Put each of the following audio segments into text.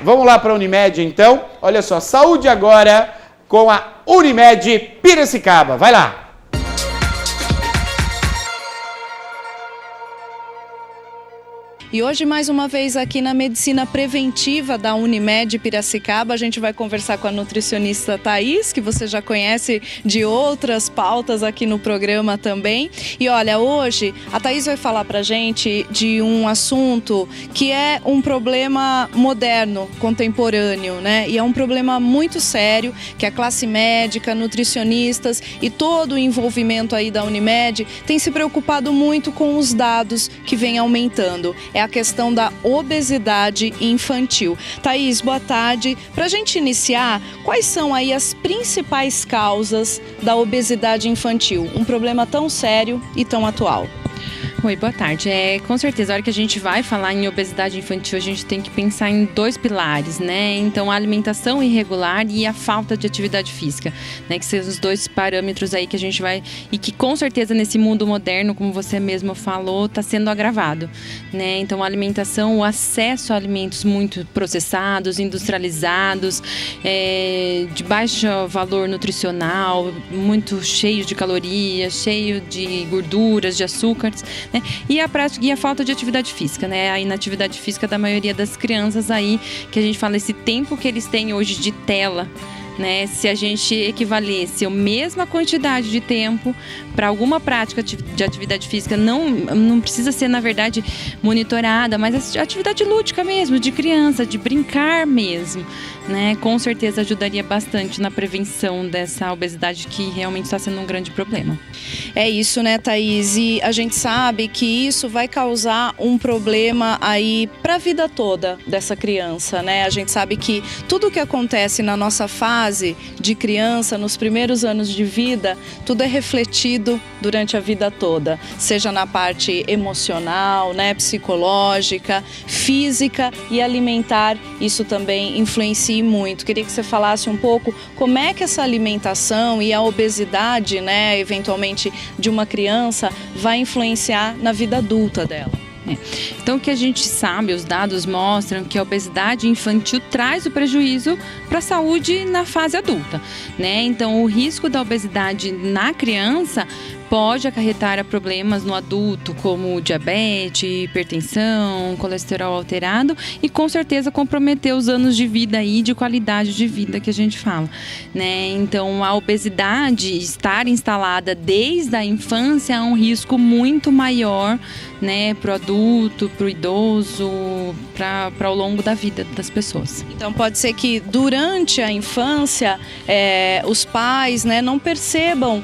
Vamos lá para a Unimed, então. Olha só, saúde agora com a Unimed Piracicaba. Vai lá! E hoje, mais uma vez, aqui na Medicina Preventiva da Unimed Piracicaba, a gente vai conversar com a nutricionista Thaís, que você já conhece de outras pautas aqui no programa também. E olha, hoje a Thaís vai falar pra gente de um assunto que é um problema moderno, contemporâneo, né? E é um problema muito sério, que a classe médica, nutricionistas e todo o envolvimento aí da Unimed tem se preocupado muito com os dados que vem aumentando. É a questão da obesidade infantil. Thaís, boa tarde. Para a gente iniciar, quais são aí as principais causas da obesidade infantil? Um problema tão sério e tão atual. Oi, boa tarde. Com certeza, a hora que a gente vai falar em obesidade infantil, a gente tem que pensar em dois pilares, né? Então, a alimentação irregular e a falta de atividade física, né? Que são os dois parâmetros aí que a gente vai... E que, com certeza, nesse mundo moderno, como você mesmo falou, está sendo agravado, né? Então, a alimentação, o acesso a alimentos muito processados, industrializados, de baixo valor nutricional, muito cheio de calorias, cheio de gorduras, de açúcares, né? E a falta de atividade física, né? A inatividade física da maioria das crianças aí, que a gente fala, esse tempo que eles têm hoje de tela, né? Se a gente equivalesse a mesma quantidade de tempo para alguma prática de atividade física, não precisa ser, na verdade, monitorada, mas atividade lúdica mesmo, de criança, de brincar mesmo, né? Com certeza ajudaria bastante na prevenção dessa obesidade que realmente está sendo um grande problema. É isso, né, Thaís? E a gente sabe que isso vai causar um problema aí para a vida toda dessa criança, né? A gente sabe que tudo que acontece na nossa fase de criança, nos primeiros anos de vida, tudo é refletido durante a vida toda, seja na parte emocional, né, psicológica, física e alimentar. Isso também influencia muito. Queria que você falasse um pouco como é que essa alimentação e a obesidade, né, eventualmente de uma criança, vai influenciar na vida adulta dela. Então, o que a gente sabe, os dados mostram que a obesidade infantil traz o prejuízo para a saúde na fase adulta, né? Então, o risco da obesidade na criança pode acarretar a problemas no adulto, como diabetes, hipertensão, colesterol alterado e, com certeza, comprometer os anos de vida e de qualidade de vida que a gente fala, né? Então, a obesidade estar instalada desde a infância é um risco muito maior, né, para o adulto, para o idoso, para ao longo da vida das pessoas. Então, pode ser que durante a infância os pais, né, não percebam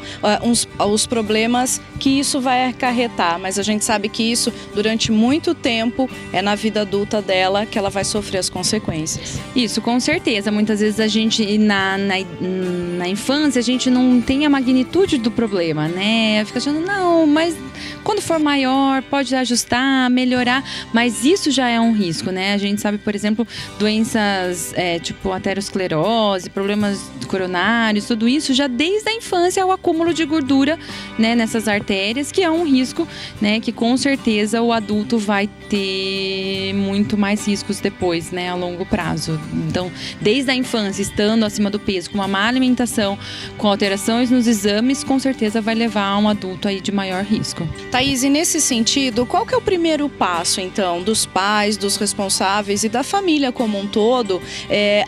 os problemas que isso vai acarretar, mas a gente sabe que isso, durante muito tempo, é na vida adulta dela que ela vai sofrer as consequências. Isso, com certeza. Muitas vezes a gente, na infância, a gente não tem a magnitude do problema, né? Fica achando, não, mas quando for maior, pode ajustar, melhorar, mas isso já é um risco, né? A gente sabe, por exemplo, doenças tipo aterosclerose, problemas coronários, tudo isso já desde a infância, o acúmulo de gordura, né, nessas artérias, que é um risco, né, que com certeza o adulto vai ter muito mais riscos depois, né, a longo prazo. Então, desde a infância, estando acima do peso, com uma má alimentação, com alterações nos exames, com certeza vai levar a um adulto aí de maior risco. Thaís, e nesse sentido, qual que é o primeiro passo, então, dos pais, dos responsáveis e da família como um todo,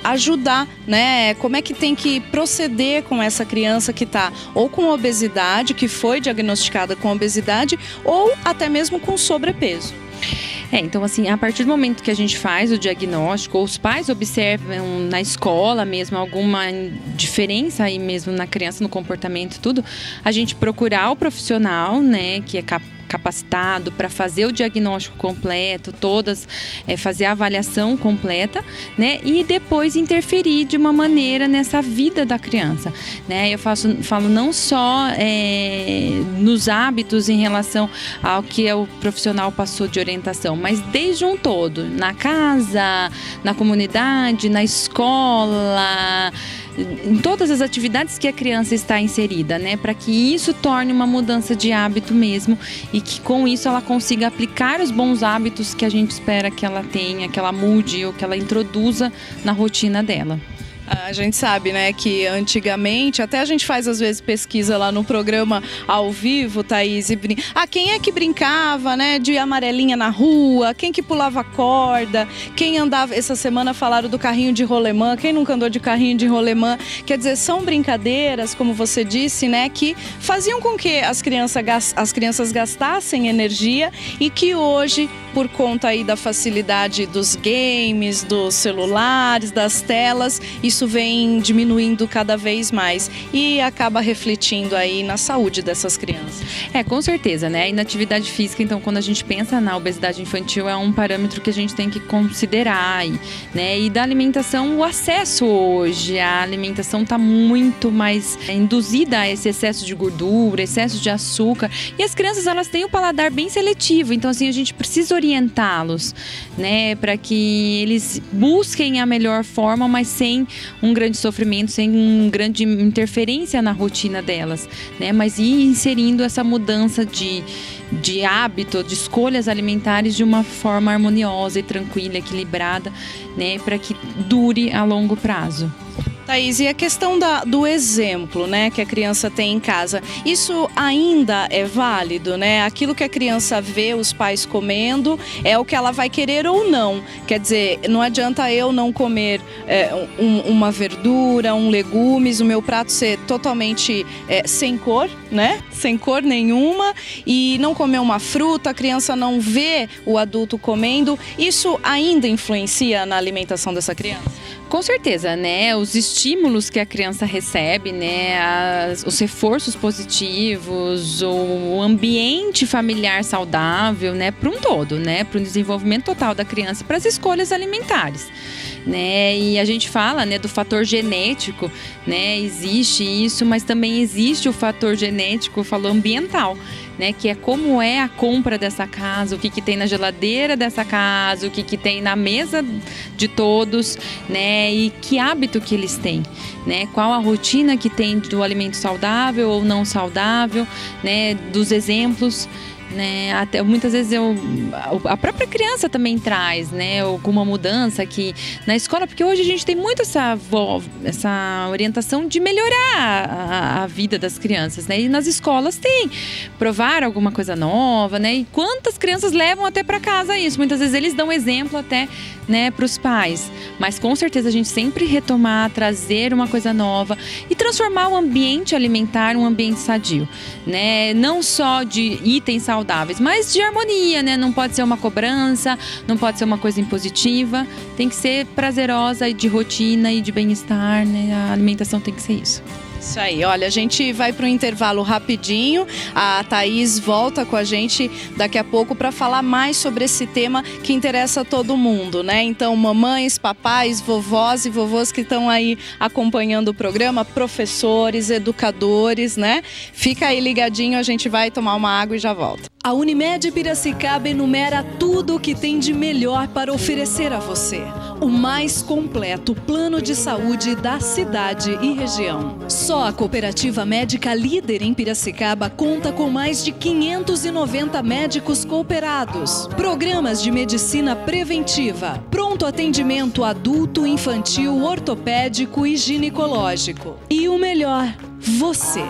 ajudar, né? Como é que tem que proceder com essa criança que está ou com obesidade, que foi diagnosticada com obesidade, ou até mesmo com sobrepeso? Então, assim, a partir do momento que a gente faz o diagnóstico, ou os pais observam na escola mesmo alguma diferença aí mesmo na criança, no comportamento, tudo, a gente procurar o profissional, né, que é capacitado para fazer o diagnóstico completo, fazer a avaliação completa, né? E depois interferir de uma maneira nessa vida da criança, né? Eu falo não só nos hábitos em relação ao que o profissional passou de orientação, mas desde um todo, na casa, na comunidade, na escola, em todas as atividades que a criança está inserida, né? Para que isso torne uma mudança de hábito mesmo e que com isso ela consiga aplicar os bons hábitos que a gente espera que ela tenha, que ela mude ou que ela introduza na rotina dela. A gente sabe, né, que antigamente, até a gente faz às vezes pesquisa lá no programa ao vivo, Thaís, quem é que brincava, né, de amarelinha na rua, quem que pulava corda, quem andava, essa semana falaram do carrinho de rolemã, quem nunca andou de carrinho de rolemã, quer dizer, são brincadeiras, como você disse, né, que faziam com que as crianças gastassem energia e que hoje, por conta aí da facilidade dos games, dos celulares, das telas, isso vem diminuindo cada vez mais e acaba refletindo aí na saúde dessas crianças. Com certeza, né? A inatividade física, então, quando a gente pensa na obesidade infantil, é um parâmetro que a gente tem que considerar, né? E da alimentação, o acesso hoje, a alimentação está muito mais induzida a esse excesso de gordura, excesso de açúcar, e as crianças, elas têm o paladar bem seletivo, então, assim, a gente precisa orientá-los, né? Para que eles busquem a melhor forma, mas sem um grande sofrimento, sem uma grande interferência na rotina delas, né? Mas ir inserindo essa mudança de hábito, de escolhas alimentares de uma forma harmoniosa e tranquila, equilibrada, né? Para que dure a longo prazo. Thaís, e a questão do exemplo, né, que a criança tem em casa, isso ainda é válido, né? Aquilo que a criança vê os pais comendo é o que ela vai querer ou não. Quer dizer, não adianta eu não comer uma verdura, legumes, o meu prato ser totalmente sem cor, né? Sem cor nenhuma, e não comer uma fruta, a criança não vê o adulto comendo. Isso ainda influencia na alimentação dessa criança? Com certeza, né? Os estímulos que a criança recebe, né? Os reforços positivos, o ambiente familiar saudável, né? Para um todo, né? Para o desenvolvimento total da criança, para as escolhas alimentares, né? E a gente fala, né, do fator genético, né? Existe isso, mas também existe o fator genético, falou ambiental, né, que é como é a compra dessa casa, o que tem na geladeira dessa casa, o que tem na mesa de todos, né, e que hábito que eles têm, né, qual a rotina que tem do alimento saudável ou não saudável, né, dos exemplos, né, até muitas vezes a própria criança também traz, né, alguma mudança aqui na escola, porque hoje a gente tem muito essa orientação de melhorar a vida das crianças, né, e nas escolas tem provar alguma coisa nova, né, e quantas crianças levam até para casa isso, muitas vezes eles dão exemplo até, né, para os pais, mas com certeza a gente sempre retomar, trazer uma coisa nova e transformar o ambiente alimentar um ambiente sadio, né, não só de itens saudáveis, mas de harmonia, né, não pode ser uma cobrança, não pode ser uma coisa impositiva, tem que ser prazerosa e de rotina e de bem-estar, né, a alimentação tem que ser isso. Isso aí, olha, a gente vai para um intervalo rapidinho, a Thaís volta com a gente daqui a pouco para falar mais sobre esse tema que interessa a todo mundo, né? Então, mamães, papais, vovós e vovôs que estão aí acompanhando o programa, professores, educadores, né? Fica aí ligadinho, a gente vai tomar uma água e já volta. A Unimed Piracicaba enumera tudo o que tem de melhor para oferecer a você. O mais completo plano de saúde da cidade e região. Só a cooperativa médica líder em Piracicaba conta com mais de 590 médicos cooperados. Programas de medicina preventiva, pronto atendimento adulto, infantil, ortopédico e ginecológico. E o melhor, você.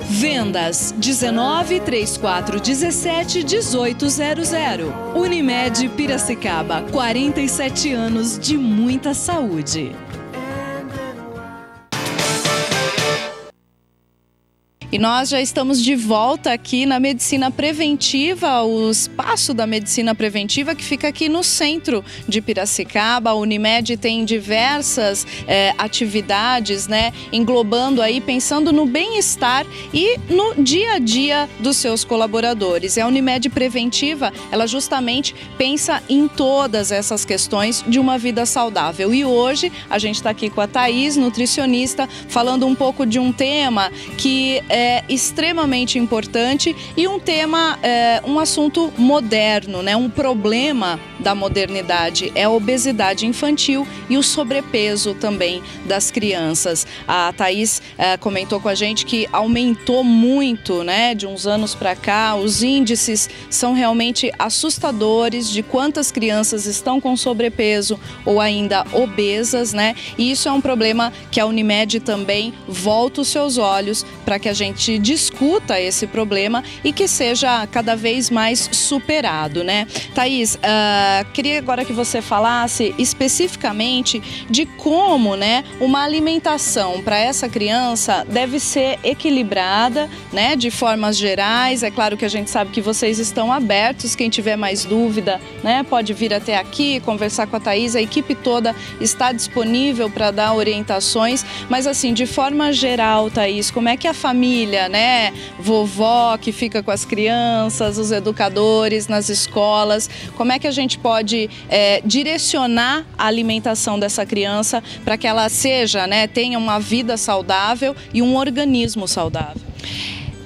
Vendas 19 34 17 1800. Unimed Piracicaba, 47 anos de muita saúde. E nós já estamos de volta aqui na Medicina Preventiva, o espaço da Medicina Preventiva que fica aqui no centro de Piracicaba. A Unimed tem diversas atividades, né, englobando aí, pensando no bem-estar e no dia a dia dos seus colaboradores. E a Unimed Preventiva, ela justamente pensa em todas essas questões de uma vida saudável. E hoje a gente está aqui com a Thaís, nutricionista, falando um pouco de um tema que é extremamente importante e um tema, um assunto moderno, né? Um problema da modernidade é a obesidade infantil e o sobrepeso também das crianças. A Thaís comentou com a gente que aumentou muito, né, de uns anos para cá. Os índices são realmente assustadores de quantas crianças estão com sobrepeso ou ainda obesas, né? E isso é um problema que a Unimed também volta os seus olhos para que a gente discuta esse problema e que seja cada vez mais superado, né? Thaís, queria agora que você falasse especificamente de como, né, uma alimentação para essa criança deve ser equilibrada, né, de formas gerais. É claro que a gente sabe que vocês estão abertos, quem tiver mais dúvida, né, pode vir até aqui, conversar com a Thaís, a equipe toda está disponível para dar orientações, mas assim, de forma geral, Thaís, como é que a família, né, vovó que fica com as crianças, os educadores nas escolas, como é que a gente pode direcionar a alimentação dessa criança para que ela seja, né, tenha uma vida saudável e um organismo saudável?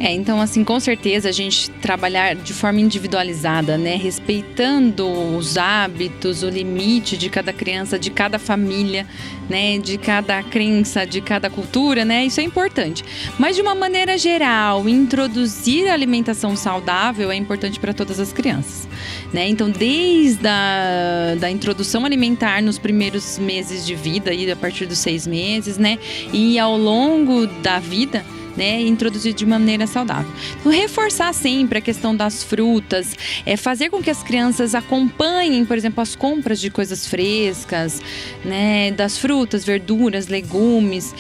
Então, assim, com certeza a gente trabalhar de forma individualizada, né? Respeitando os hábitos, o limite de cada criança, de cada família, né? De cada crença, de cada cultura, né? Isso é importante. Mas, de uma maneira geral, introduzir a alimentação saudável é importante para todas as crianças, né? Então, desde da introdução alimentar nos primeiros meses de vida, a partir dos 6 meses, né? E ao longo da vida, né, introduzir de maneira saudável. Então, reforçar sempre a questão das frutas, fazer com que as crianças acompanhem, por exemplo, as compras de coisas frescas, né, das frutas, verduras, legumes,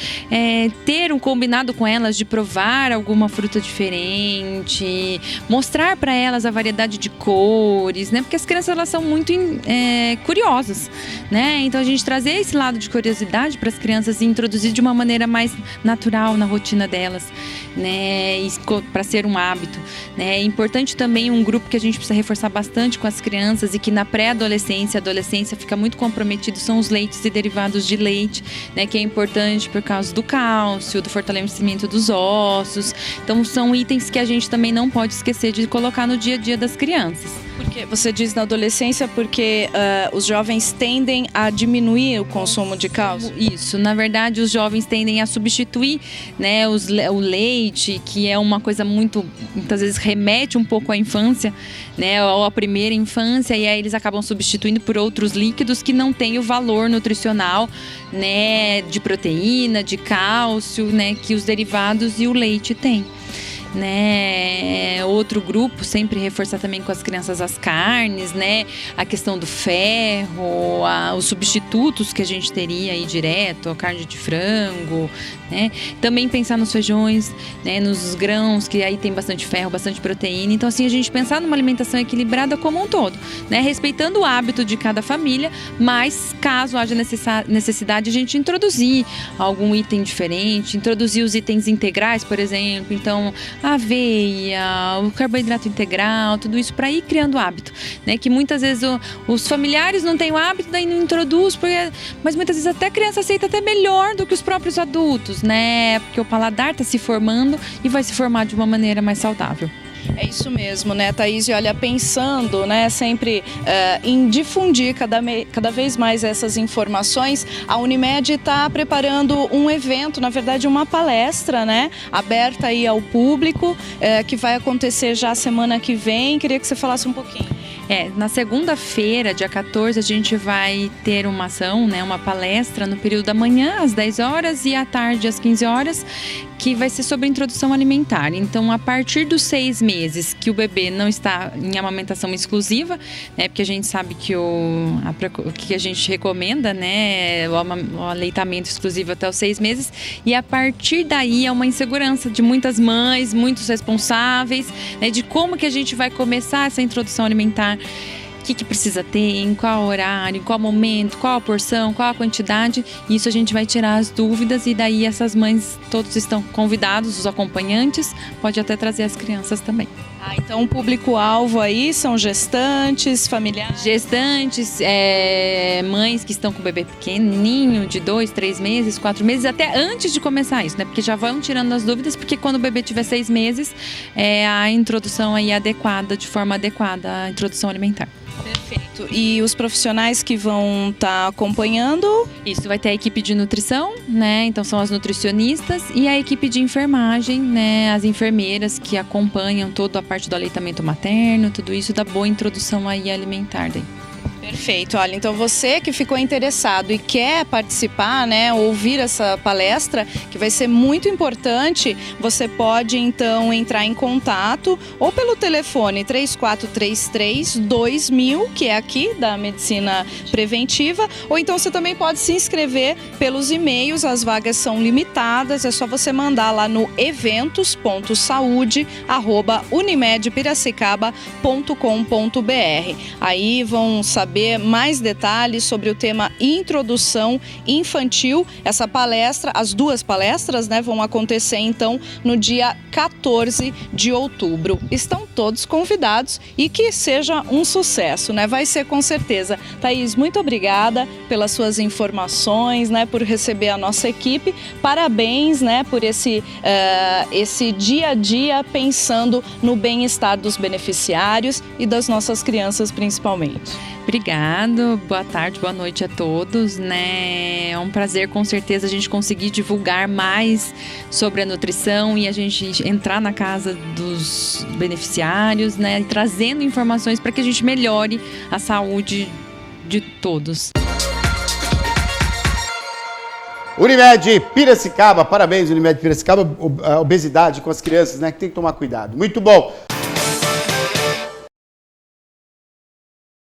ter um combinado com elas de provar alguma fruta diferente, mostrar para elas a variedade de cores, né, porque as crianças elas são muito curiosas, né, então a gente trazer esse lado de curiosidade para as crianças e introduzir de uma maneira mais natural na rotina delas, né, para ser um hábito, né. É importante também um grupo que a gente precisa reforçar bastante com as crianças e que na pré-adolescência, adolescência fica muito comprometido, são os leites e derivados de leite, né, que é importante por causa do cálcio, do fortalecimento dos ossos. Então são itens que a gente também não pode esquecer de colocar no dia a dia das crianças. Porque você diz na adolescência porque os jovens tendem a diminuir o consumo de cálcio? Isso, na verdade os jovens tendem a substituir, né, o leite, que é uma coisa muitas vezes remete um pouco à infância, né, ou à primeira infância, e aí eles acabam substituindo por outros líquidos que não têm o valor nutricional, né, de proteína, de cálcio, né, que os derivados e o leite têm. Né, outro grupo, sempre reforçar também com as crianças as carnes, né, a questão do ferro, os substitutos que a gente teria aí direto, a carne de frango, né, também pensar nos feijões, né, nos grãos, que aí tem bastante ferro, bastante proteína. Então assim, a gente pensar numa alimentação equilibrada como um todo, né, respeitando o hábito de cada família, mas caso haja necessidade a gente introduzir algum item diferente, introduzir os itens integrais, por exemplo, então a aveia, o carboidrato integral, tudo isso para ir criando hábito, né? Que muitas vezes os familiares não têm o hábito, daí não introduz, mas muitas vezes até a criança aceita até melhor do que os próprios adultos, né? Porque o paladar está se formando e vai se formar de uma maneira mais saudável. É isso mesmo, né, Thaís? E olha, pensando, né, sempre em difundir cada vez mais essas informações, a Unimed está preparando um evento, na verdade uma palestra, né, aberta aí ao público, que vai acontecer já semana que vem. Queria que você falasse um pouquinho. Na segunda-feira, dia 14, a gente vai ter uma ação, né, uma palestra no período da manhã, às 10 horas, e à tarde, às 15 horas, que vai ser sobre introdução alimentar. Então, a partir dos 6 meses que o bebê não está em amamentação exclusiva, né, porque a gente sabe que o que a gente recomenda, né, o aleitamento exclusivo até os 6 meses, e a partir daí é uma insegurança de muitas mães, muitos responsáveis, né, de como que a gente vai começar essa introdução alimentar. O que precisa ter, em qual horário, em qual momento, qual a porção, qual a quantidade. Isso a gente vai tirar as dúvidas e daí essas mães, todos estão convidados, os acompanhantes, pode até trazer as crianças também. Então o público-alvo aí são gestantes, familiares? Gestantes, mães que estão com o bebê pequenininho, de 2, 3 meses, 4 meses, até antes de começar isso, né? Porque já vão tirando as dúvidas, porque quando o bebê tiver 6 meses, a introdução aí adequada, de forma adequada, a introdução alimentar. Perfeito. E os profissionais que vão estar acompanhando? Isso, vai ter a equipe de nutrição, né? Então são as nutricionistas e a equipe de enfermagem, né? As enfermeiras que acompanham toda a parte do aleitamento materno, tudo isso da boa introdução aí alimentar daí. Perfeito. Olha, então você que ficou interessado e quer participar, né, ouvir essa palestra, que vai ser muito importante, você pode então entrar em contato ou pelo telefone 3433-2000, que é aqui da Medicina Preventiva, ou então você também pode se inscrever pelos e-mails, as vagas são limitadas, é só você mandar lá no eventos.saude@unimedpiracicaba.com.br. Aí vão saber mais detalhes sobre o tema Introdução Infantil. Essa palestra, as duas palestras, né, vão acontecer então no dia 14 de outubro. Estão todos convidados e que seja um sucesso, né? Vai ser com certeza. Thaís, muito obrigada pelas suas informações, né, por receber a nossa equipe. Parabéns, né, por esse dia a dia pensando no bem-estar dos beneficiários e das nossas crianças principalmente. Obrigado, boa tarde, boa noite a todos, né? É um prazer, com certeza, a gente conseguir divulgar mais sobre a nutrição e a gente entrar na casa dos beneficiários, né? Trazendo informações para que a gente melhore a saúde de todos. Unimed Piracicaba, parabéns Unimed Piracicaba, a obesidade com as crianças, né? Que tem que tomar cuidado. Muito bom.